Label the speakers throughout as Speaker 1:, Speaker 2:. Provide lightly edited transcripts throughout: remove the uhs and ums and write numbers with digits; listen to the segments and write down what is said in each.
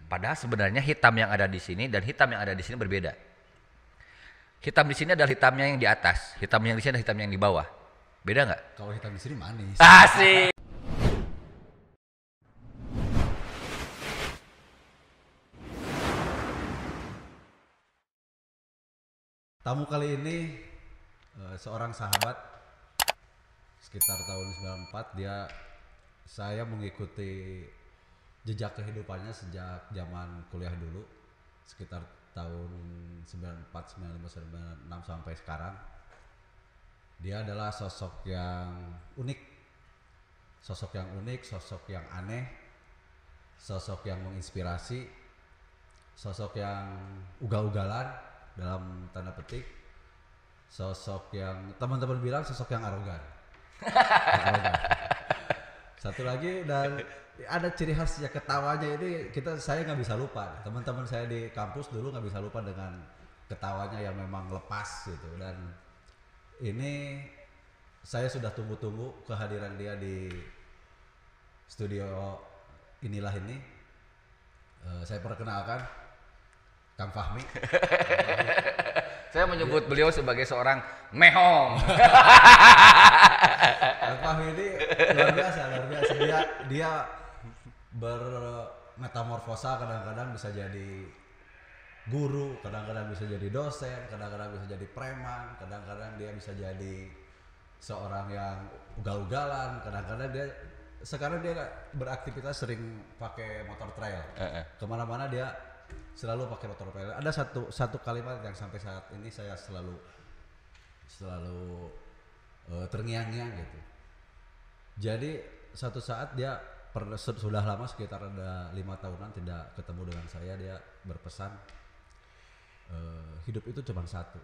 Speaker 1: Padahal sebenarnya hitam yang ada di sini dan hitam yang ada di sini berbeda. Hitam di sini adalah hitamnya yang di atas, hitam yang di sini adalah hitam yang di bawah. Beda nggak?
Speaker 2: Kalau hitam di sini manis.
Speaker 1: Asik.
Speaker 2: Tamu kali ini seorang sahabat sekitar tahun 94. Saya mengikuti jejak kehidupannya sejak zaman kuliah dulu, sekitar tahun 94, 95, 96 sampai sekarang. Dia adalah sosok yang unik, sosok yang aneh, sosok yang menginspirasi, sosok yang ugal-ugalan dalam tanda petik, sosok yang teman-teman bilang sosok yang arogan. Satu lagi, dan ada ciri khasnya ketawanya ini saya nggak bisa lupa. Teman-teman saya di kampus dulu nggak bisa lupa dengan ketawanya yang memang lepas gitu. Dan ini saya sudah tunggu-tunggu kehadiran dia di studio inilah ini. Saya perkenalkan Kang Fahmi.
Speaker 1: Saya menyebut beliau sebagai seorang mehong.
Speaker 2: Kang Fahmi ini luar biasa. Dia bermetamorfosa, kadang-kadang bisa jadi guru, kadang-kadang bisa jadi dosen, kadang-kadang bisa jadi preman, kadang-kadang dia bisa jadi seorang yang ugal-ugalan, kadang-kadang sekarang dia beraktivitas sering pakai motor trail. Kemana-mana dia selalu pakai motor trail. Ada satu kalimat yang sampai saat ini saya selalu terngiang-ngiang gitu. Jadi satu saat dia sudah lama, sekitar ada 5 tahunan tidak ketemu dengan saya, dia berpesan, hidup itu cuma satu,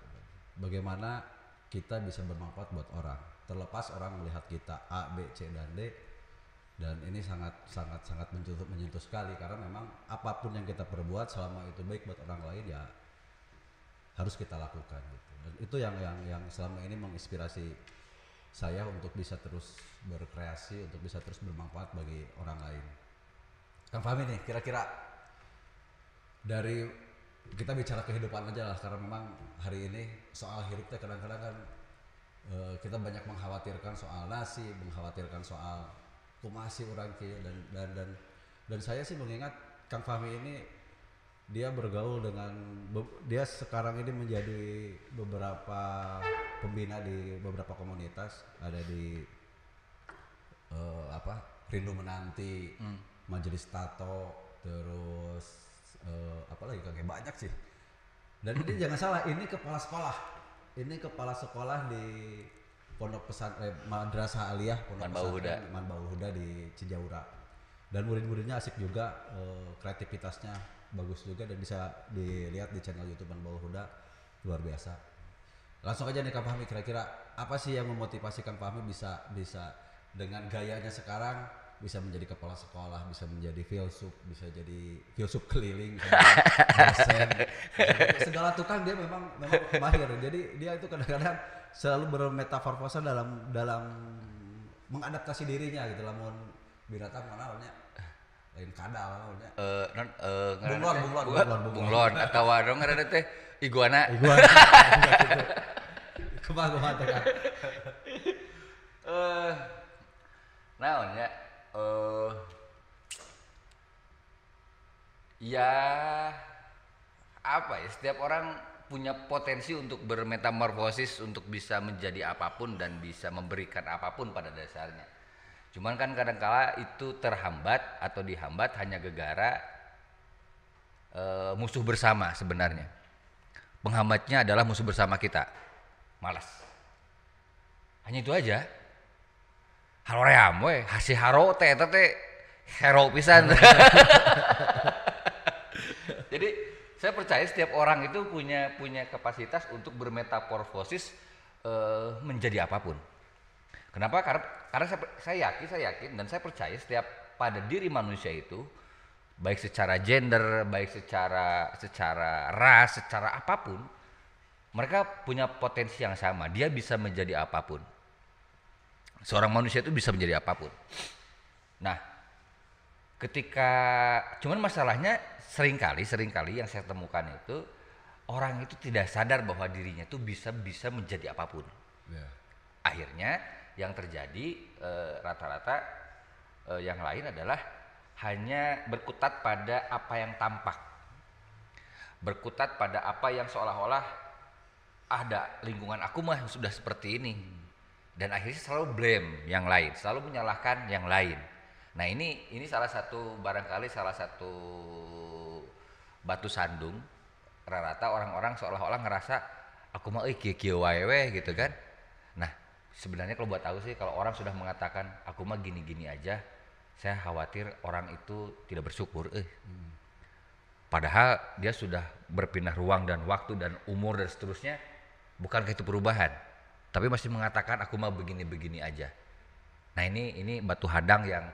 Speaker 2: bagaimana kita bisa bermanfaat buat orang, terlepas orang melihat kita A, B, C, dan D. Dan ini sangat menyentuh sekali, karena memang apapun yang kita perbuat selama itu baik buat orang lain ya harus kita lakukan gitu. Dan itu yang selama ini menginspirasi saya untuk bisa terus berkreasi, untuk bisa terus bermanfaat bagi orang lain. Kang Fahmi nih, kira-kira dari kita bicara kehidupan aja lah, karena memang hari ini soal hidupnya kadang-kadang kan kita banyak mengkhawatirkan soal nasi, mengkhawatirkan soal kumasi orang kia, dan saya sih mengingat Kang Fahmi ini dia bergaul dia sekarang ini menjadi beberapa pembina di beberapa komunitas, ada di Rindu Menanti, Majelis Tato, terus apalagi kayak banyak sih. Dan ini jangan salah, ini kepala sekolah di Pondok Madrasah Aliyah Pondok Pesantren Manbahul Huda di Cijaura. Dan murid-muridnya asik juga, kreativitasnya bagus juga, dan bisa dilihat di channel YouTube Manbahul Huda, luar biasa. Langsung aja nih Kang Fahmi, kira-kira apa sih yang memotivasi Kang Fahmi bisa dengan gayanya sekarang bisa menjadi kepala sekolah, bisa menjadi filsuf, bisa jadi filsuf keliling, bisa jadi dosen, segala tukang dia memang mahir. Jadi dia itu kadang-kadang selalu bermetaforfosa dalam mengadaptasi dirinya gitu. Lamun binatang mana namanya lain kadal namanya
Speaker 1: bunglon atau warung ada teh iguana.
Speaker 2: Kumaha teh kan
Speaker 1: naonnya ya apa ya, setiap orang punya potensi untuk bermetamorfosis, untuk bisa menjadi apapun dan bisa memberikan apapun pada dasarnya. Cuman kan kadangkala itu terhambat atau dihambat hanya gegara musuh bersama sebenarnya. Penghambatnya adalah musuh bersama kita, malas. Hanya itu aja. Haloream we, hasi haro teh hero pisan. Jadi saya percaya setiap orang itu punya kapasitas untuk bermetamorfosis menjadi apapun. Kenapa? Karena saya yakin dan saya percaya setiap pada diri manusia itu, baik secara gender, baik secara ras, secara apapun, mereka punya potensi yang sama. Dia bisa menjadi apapun. Seorang manusia itu bisa menjadi apapun. Nah, Ketika cuman masalahnya seringkali yang saya temukan itu orang itu tidak sadar bahwa dirinya itu bisa menjadi apapun.
Speaker 2: Ya.
Speaker 1: Akhirnya yang terjadi rata-rata yang lain adalah hanya berkutat pada apa yang tampak, berkutat pada apa yang seolah-olah ada lingkungan aku mah sudah seperti ini, dan akhirnya selalu blame yang lain, selalu menyalahkan yang lain. Nah ini salah satu barangkali salah satu batu sandung rata-rata orang-orang seolah-olah ngerasa aku mah kieu wae gitu kan. Nah sebenarnya kalau buat tahu sih kalau orang sudah mengatakan aku mah gini-gini aja, saya khawatir orang itu tidak bersyukur. Padahal dia sudah berpindah ruang dan waktu dan umur dan seterusnya, bukankah itu perubahan? Tapi masih mengatakan aku mah begini-begini aja. Nah ini batu hadang yang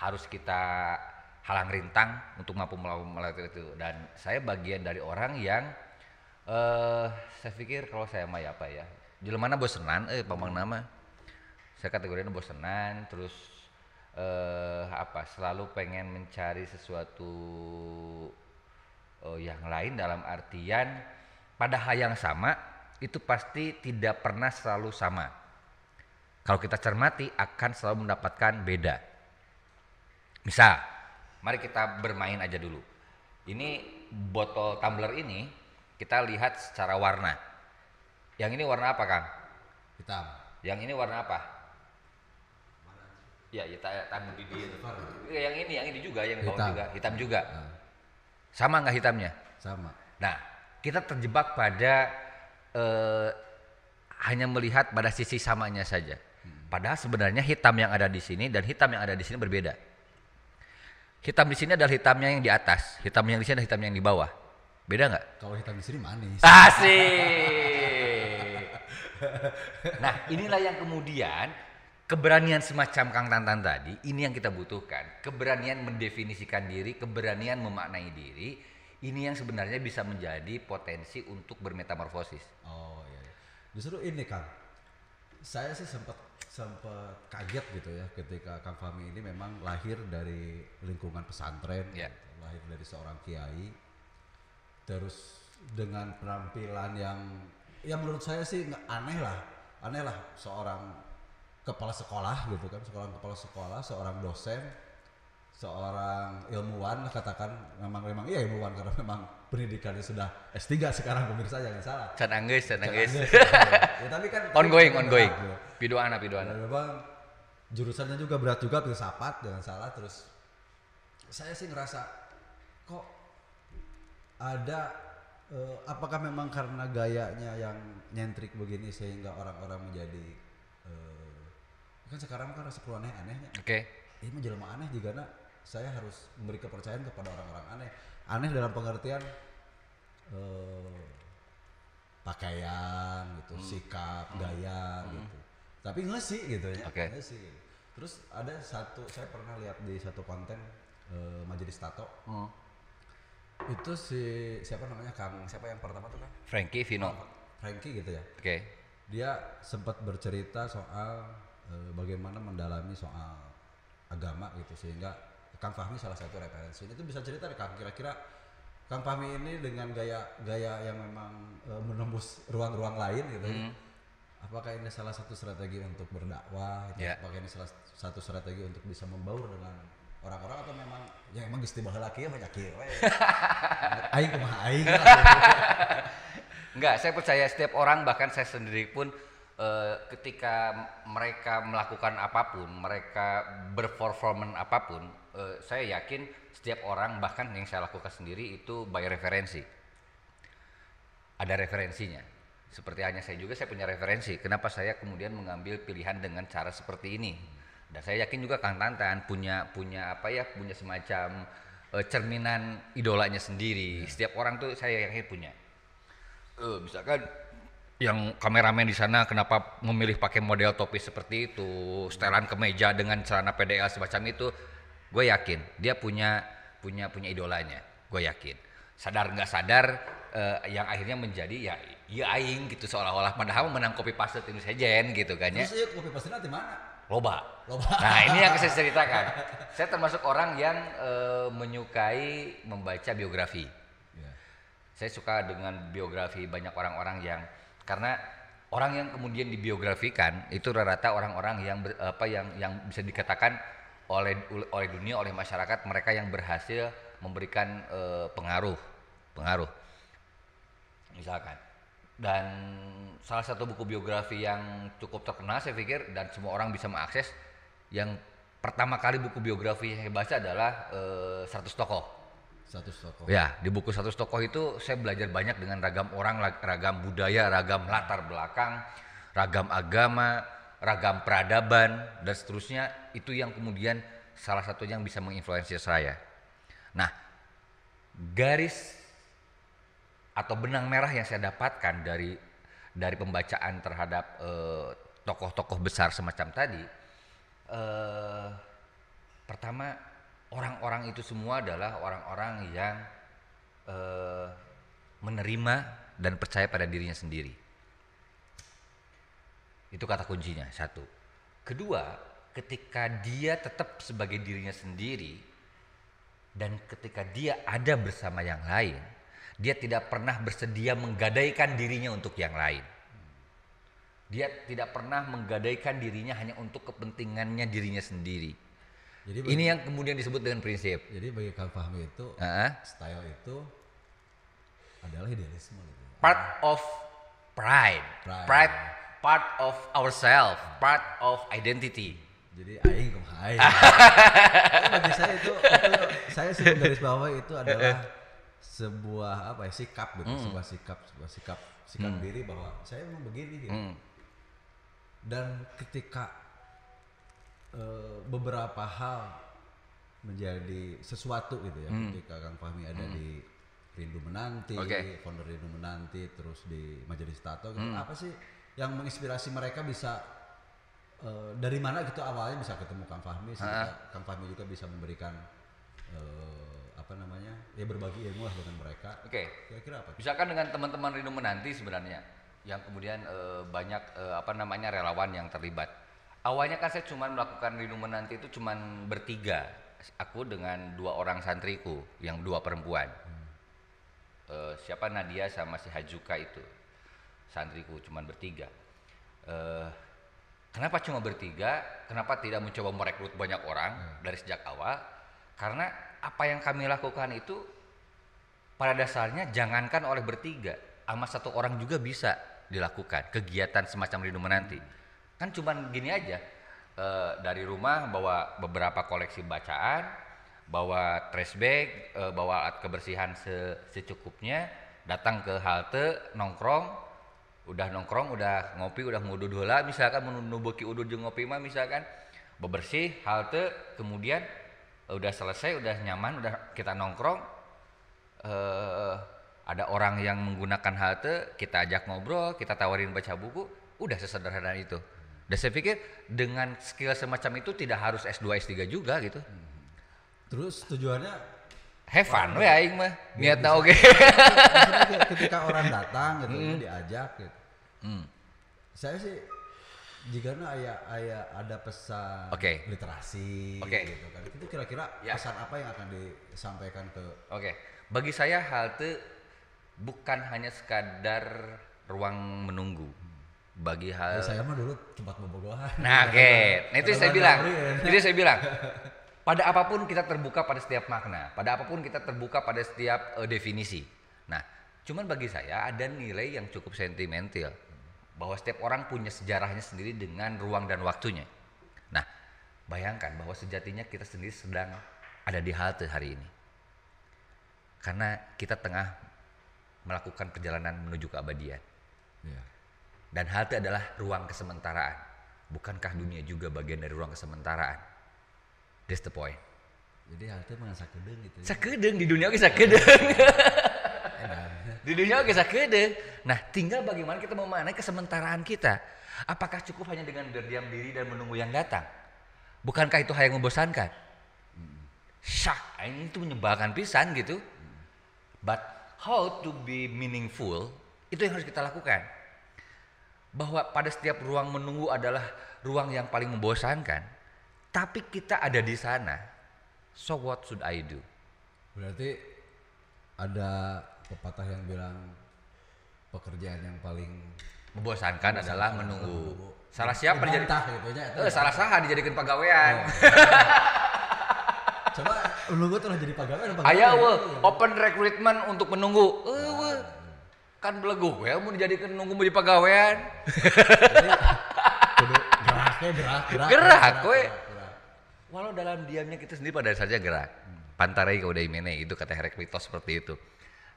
Speaker 1: harus kita halang rintang untuk mampu melakukan itu. Dan saya bagian dari orang yang saya pikir kalau saya mah apa ya, jelema bosenan pamang nama. Saya kategorinya bosenan, terus selalu pengen mencari sesuatu yang lain, dalam artian pada hal yang sama itu pasti tidak pernah selalu sama. Kalau kita cermati akan selalu mendapatkan beda. Misal, mari kita bermain aja dulu. Ini botol tumbler ini kita lihat secara warna. Yang ini warna apa, Kang?
Speaker 2: Hitam.
Speaker 1: Yang ini warna apa? Ya, hitam di yang ini juga, yang bawah juga, hitam juga. Sama nggak hitamnya?
Speaker 2: Sama.
Speaker 1: Nah, kita terjebak pada hanya melihat pada sisi samanya saja. Padahal sebenarnya hitam yang ada di sini dan hitam yang ada di sini berbeda. Hitam di sini adalah hitamnya yang di atas, hitam yang di sini adalah hitam yang di bawah. Beda nggak?
Speaker 2: Kalau hitam di sini manis.
Speaker 1: Asik. Nah, inilah yang kemudian keberanian semacam Kang Tantan tadi, ini yang kita butuhkan. Keberanian mendefinisikan diri, keberanian memaknai diri, ini yang sebenarnya bisa menjadi potensi untuk bermetamorfosis.
Speaker 2: Oh iya. Justru ini Kang, saya sih sempat kaget gitu ya ketika Kang Fahmi ini memang lahir dari lingkungan pesantren,
Speaker 1: Yeah.
Speaker 2: gitu, lahir dari seorang kiai, terus dengan penampilan yang menurut saya sih aneh lah seorang kepala sekolah gitu kan, seorang kepala sekolah, seorang dosen, seorang ilmuwan katakan, memang iya ilmuwan karena memang pendidikannya sudah S3 sekarang, pemirsa jangan salah.
Speaker 1: Can anggeus.
Speaker 2: Ya, tapi kan
Speaker 1: ongoing.
Speaker 2: Gitu.
Speaker 1: Pidoana.
Speaker 2: Dan memang jurusannya juga berat juga, filsafat jangan salah. Terus saya sih ngerasa kok ada apakah memang karena gayanya yang nyentrik begini sehingga orang-orang menjadi kan sekarang kan rasa aneh-anehnya.
Speaker 1: Oke.
Speaker 2: Ini menjelma aneh jika saya harus memberi kepercayaan kepada orang-orang aneh. Aneh dalam pengertian pakaian gitu, sikap, gaya gitu. Tapi ngesi gitu ya.
Speaker 1: Okay.
Speaker 2: Ngesi. Terus ada satu, saya pernah lihat di satu konten Majelis Tato. Itu siapa namanya Kang? Siapa yang pertama tuh Kang?
Speaker 1: Frankie Vino.
Speaker 2: Frankie gitu ya.
Speaker 1: Oke.
Speaker 2: Dia sempat bercerita soal bagaimana mendalami soal agama gitu, sehingga Kang Fahmi salah satu referensi. Itu bisa cerita deh Kang, kira-kira Kang Fahmi ini dengan gaya yang memang menembus ruang-ruang lain gitu. Apakah ini salah satu strategi untuk berdakwah?
Speaker 1: Yeah.
Speaker 2: Apakah ini salah satu strategi untuk bisa membaur dengan orang-orang, atau memang yang emang geus baheula kieu banyak kieu we. Aing kumaha aing.
Speaker 1: Enggak, saya percaya setiap orang, bahkan saya sendiri pun ketika mereka melakukan apapun, mereka berperforman apapun, saya yakin setiap orang, bahkan yang saya lakukan sendiri itu by referensi. Ada referensinya. Seperti hanya saya juga, saya punya referensi. Kenapa saya kemudian mengambil pilihan dengan cara seperti ini? Dan saya yakin juga Kang Tantan punya semacam cerminan idolanya sendiri. Setiap orang tuh saya yakin punya. Misalkan yang kameramen di sana kenapa memilih pakai model topi seperti itu, setelan kemeja dengan celana PDL semacam itu, gue yakin dia punya idolanya, gue yakin. Sadar nggak sadar, yang akhirnya menjadi ya aing gitu, seolah-olah padahal menang copy paste ini sejen gitu kan ya.
Speaker 2: Terus iya copy paste nanti mana?
Speaker 1: loba.
Speaker 2: Loba.
Speaker 1: Nah ini yang saya ceritakan. Saya termasuk orang yang menyukai membaca biografi.
Speaker 2: Ya.
Speaker 1: Saya suka dengan biografi banyak orang-orang yang, karena orang yang kemudian dibiografikan itu rata-rata orang-orang yang yang bisa dikatakan oleh dunia, oleh masyarakat, mereka yang berhasil memberikan pengaruh misalkan. Dan salah satu buku biografi yang cukup terkenal saya pikir dan semua orang bisa mengakses, yang pertama kali buku biografi yang saya baca adalah 100 tokoh.
Speaker 2: 100 tokoh.
Speaker 1: Ya, di buku 100 tokoh itu saya belajar banyak dengan ragam orang, ragam budaya, ragam latar belakang, ragam agama, ragam peradaban dan seterusnya. Itu yang kemudian salah satu yang bisa menginfluensi saya. Nah, garis atau benang merah yang saya dapatkan dari pembacaan terhadap tokoh-tokoh besar semacam tadi, pertama, orang-orang itu semua adalah orang-orang yang menerima dan percaya pada dirinya sendiri. Itu kata kuncinya, satu. Kedua, ketika dia tetap sebagai dirinya sendiri dan ketika dia ada bersama yang lain, dia tidak pernah bersedia menggadaikan dirinya untuk yang lain. Dia tidak pernah menggadaikan dirinya hanya untuk kepentingannya dirinya sendiri. Jadi ini yang kemudian disebut dengan prinsip.
Speaker 2: Jadi bagi Kang Fahmi itu style itu adalah idealisme gitu.
Speaker 1: Part of pride. Part of ourselves, part of identity.
Speaker 2: Jadi aing kong aing. Bagi saya itu saya sih garis bawah itu adalah sebuah sikap gitu, sebuah sikap diri bahwa saya memang begini gitu. Dan ketika beberapa hal menjadi sesuatu gitu ya, ketika Kang Fahmi ada di Rindu Menanti, founder Rindu Menanti, terus di Majelis Tato gitu, apa sih yang menginspirasi mereka bisa dari mana gitu awalnya bisa ketemu Kang Fahmi, sehingga Kang Fahmi juga bisa memberikan berbagi ilmu lah dengan mereka. Kira-kira apa?
Speaker 1: Misalkan dengan teman-teman Rindu Menanti sebenarnya yang kemudian banyak relawan yang terlibat. Awalnya kan saya cuma melakukan Rindu Menanti itu cuma bertiga, aku dengan 2 orang santriku yang 2 perempuan. Siapa Nadia sama si Hajuka itu santriku, cuma bertiga. Kenapa cuma bertiga? Kenapa tidak mencoba merekrut banyak orang dari sejak awal? Karena apa yang kami lakukan itu pada dasarnya jangankan oleh bertiga, sama 1 orang juga bisa dilakukan kegiatan semacam Rindu Menanti. Kan cuman gini aja, dari rumah bawa beberapa koleksi bacaan, bawa trash bag, bawa alat kebersihan secukupnya, datang ke halte, nongkrong, udah ngopi, udah ngudud heula misalkan, nu beuki udud jeung ngopi mah misalkan, bebersih halte, kemudian udah selesai, udah nyaman, udah kita nongkrong, ada orang yang menggunakan halte, kita ajak ngobrol, kita tawarin baca buku, udah sesederhana itu. Dan saya pikir dengan skill semacam itu tidak harus S2 S3 juga gitu.
Speaker 2: Terus tujuannya
Speaker 1: have fun we aing mah, niatna oge.
Speaker 2: Ketika orang datang gitu diajak gitu. Saya sih jika ada pesan literasi gitu kan. Itu kira-kira pesan apa yang akan disampaikan ke
Speaker 1: Bagi saya halte bukan hanya sekadar ruang menunggu. Bagi
Speaker 2: saya mah dulu tempat bobogohan.
Speaker 1: Nah, itu saya bilang. Pada apapun kita terbuka pada setiap makna, pada apapun kita terbuka pada setiap definisi. Nah, cuman bagi saya ada nilai yang cukup sentimental bahwa setiap orang punya sejarahnya sendiri dengan ruang dan waktunya. Nah, bayangkan bahwa sejatinya kita sendiri sedang ada di halte hari ini. Karena kita tengah melakukan perjalanan menuju keabadian. Dan halte adalah ruang kesementaraan. Bukankah dunia juga bagian dari ruang kesementaraan? That's the point.
Speaker 2: Jadi halte mah sakedeung gitu.
Speaker 1: Sakedeung di dunia oge sakedeung. Di dunia oge sakedeung. Nah, tinggal bagaimana kita memaknai kesementaraan kita. Apakah cukup hanya dengan berdiam diri dan menunggu yang datang? Bukankah itu hal yang membosankan? Ini itu menyebalkan pisan gitu. But how to be meaningful, itu yang harus kita lakukan. bahwa pada setiap ruang menunggu adalah ruang yang paling membosankan, tapi kita ada di sana. So what should I do?
Speaker 2: Berarti ada pepatah yang bilang pekerjaan yang paling
Speaker 1: Membosankan adalah menunggu. Salah siapa
Speaker 2: dibantah gitu ya?
Speaker 1: salah saha dijadikan pegawaian.
Speaker 2: Coba menunggu tuh jadi pegawai.
Speaker 1: Ayo open recruitment untuk menunggu. Kan belegu ya mau dijadikan nunggu mau dipegawaian. Gerak we. Walau dalam diamnya kita sendiri pada saja gerak. Pantarai kaudaimene itu kata Heraklitos seperti itu.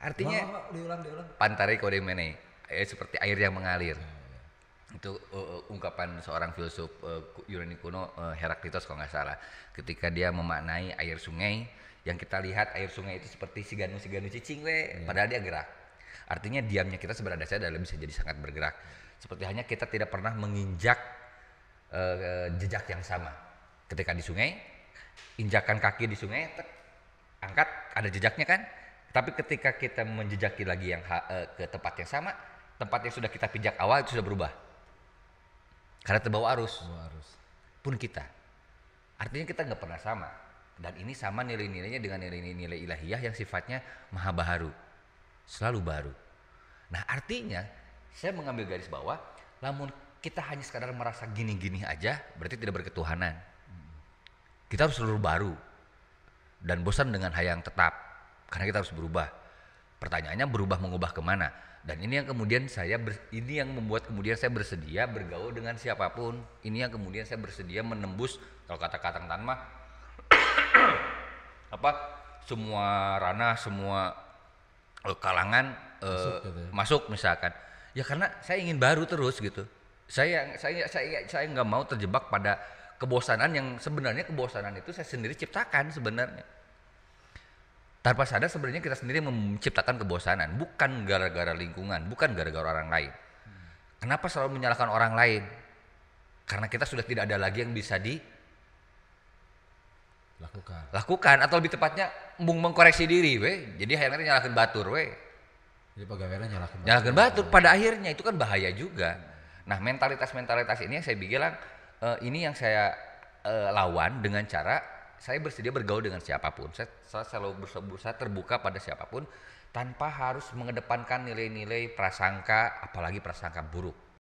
Speaker 1: Artinya
Speaker 2: diulang.
Speaker 1: pantarai kaudaimene seperti air yang mengalir. Itu ungkapan seorang filsuf Yunani kuno Heraklitos kalau nggak salah. Ketika dia memaknai air sungai, yang kita lihat air sungai itu seperti siganu cicing padahal dia gerak. Artinya diamnya kita sebenarnya adalah bisa jadi sangat bergerak. Seperti hanya kita tidak pernah menginjak jejak yang sama. Ketika di sungai, injakan kaki di sungai, angkat ada jejaknya kan. Tapi ketika kita menjejaki lagi yang ke tempat yang sama, tempat yang sudah kita pijak awal itu sudah berubah. Karena terbawa arus. Pun kita. Artinya kita nggak pernah sama. Dan ini sama nilai-nilainya dengan nilai-nilai ilahiyah yang sifatnya maha baharu. Selalu baru. Nah artinya saya mengambil garis bawah, namun kita hanya sekadar merasa gini-gini aja, berarti tidak berketuhanan. Kita harus selalu baru dan bosan dengan hal yang tetap, karena kita harus berubah. Pertanyaannya berubah mengubah kemana? Dan ini yang kemudian ini yang membuat kemudian saya bersedia bergaul dengan siapapun. Ini yang kemudian saya bersedia menembus, kalau kata Kang Tan mah semua ranah, semua kalangan masuk misalkan. Ya karena saya ingin baru terus gitu. Saya nggak mau terjebak pada kebosanan yang sebenarnya kebosanan itu saya sendiri ciptakan sebenarnya. Tanpa sadar sebenarnya kita sendiri menciptakan kebosanan, bukan gara-gara lingkungan, bukan gara-gara orang lain. Kenapa selalu menyalahkan orang lain? Karena kita sudah tidak ada lagi yang bisa lakukan atau lebih tepatnya mengkoreksi diri jadi akhirnya nyalahkan batur
Speaker 2: jadi pegawainya
Speaker 1: nyalahkan batur pada akhirnya itu kan bahaya juga. Nah mentalitas ini yang saya bilang ini yang saya lawan dengan cara saya bersedia bergaul dengan siapapun. Saya selalu berusaha terbuka pada siapapun tanpa harus mengedepankan nilai-nilai prasangka, apalagi prasangka buruk.